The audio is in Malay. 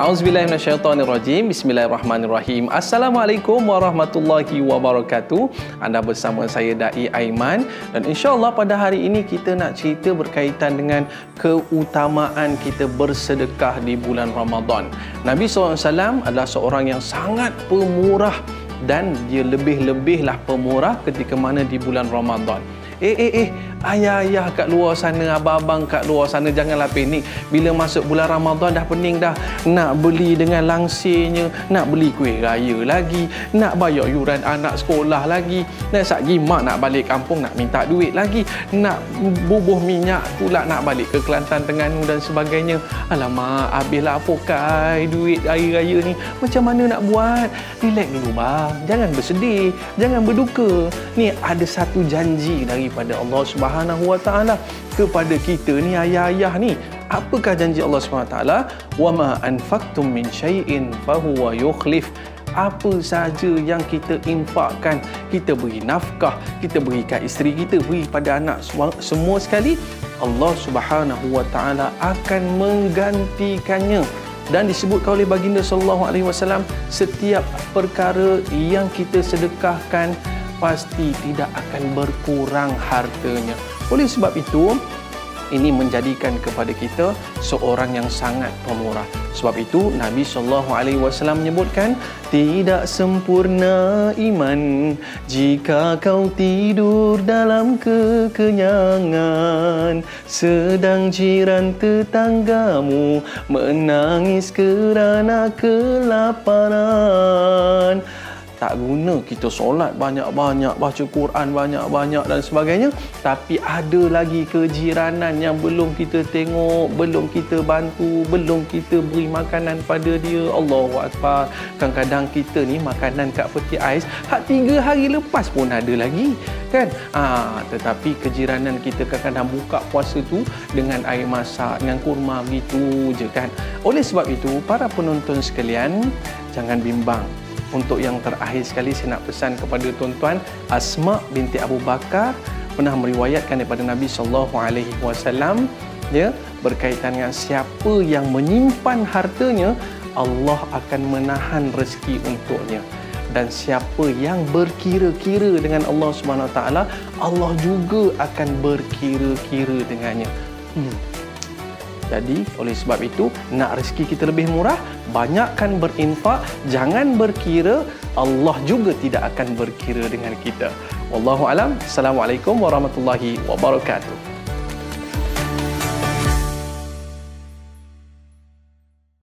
Auzubillahi minasyaitonirrajim. Bismillahirrahmanirrahim. Assalamualaikum warahmatullahi wabarakatuh. Anda bersama saya Dai Aiman, dan insya-Allah pada hari ini kita nak cerita berkaitan dengan keutamaan kita bersedekah di bulan Ramadan. Nabi SAW adalah seorang yang sangat pemurah, dan dia lebih-lebihlah pemurah ketika mana di bulan Ramadan. Ayah-ayah kat luar sana, abang-abang kat luar sana, janganlah panik. Bila masuk bulan Ramadan dah pening dah. Nak beli dengan langsirnya, nak beli kuih raya lagi, nak bayar yuran anak sekolah lagi, dan satgi mak nak balik kampung nak minta duit lagi, nak bubuh minyak pula nak balik ke Kelantan, Terengganu dan sebagainya. Alamak, habislah pokai duit hari raya ni. Macam mana nak buat? Relax dulu bang, jangan bersedih, jangan berduka. Ni ada satu janji daripada Allah Subhanahu Wa Taala kepada kita ni, ayah-ayah ni. Apakah janji Allah Subhanahu Wa Taala? Wa ma anfaqtum min syai'in fahuwa yukhlif. Apa sahaja yang kita infakkan, kita beri nafkah, kita beri kat isteri kita, beri pada anak, semua sekali, Allah Subhanahu Wa Taala akan menggantikannya. Dan disebutkan oleh baginda sallallahu alaihi wasallam, setiap perkara yang kita sedekahkan pasti tidak akan berkurang hartanya. Oleh sebab itu, ini menjadikan kepada kita seorang yang sangat pemurah. Sebab itu Nabi SAW menyebutkan, tidak sempurna iman jika kau tidur dalam kekenyangan, sedang jiran tetanggamu menangis kerana kelaparan. Tak guna kita solat banyak-banyak, baca Quran banyak-banyak dan sebagainya, tapi ada lagi kejiranan yang belum kita tengok, belum kita bantu, belum kita beri makanan pada dia. Allahu Akbar. Kadang-kadang kita ni makanan kat peti ais hak 3 hari lepas pun ada lagi, kan? Tetapi kejiranan kita kadang-kadang buka puasa tu dengan air masak, dengan kurma gitu je, kan? Oleh sebab itu, para penonton sekalian, jangan bimbang. Untuk yang terakhir sekali, saya nak pesan kepada tuan-tuan, Asma binti Abu Bakar pernah meriwayatkan daripada Nabi SAW, ya, berkaitan dengan siapa yang menyimpan hartanya, Allah akan menahan rezeki untuknya. Dan siapa yang berkira-kira dengan Allah Subhanahu Wa Taala, Allah juga akan berkira-kira dengannya. Jadi, oleh sebab itu, nak rezeki kita lebih murah, banyakkan berinfak, jangan berkira, Allah juga tidak akan berkira dengan kita. Wallahu alam. Assalamualaikum warahmatullahi wabarakatuh.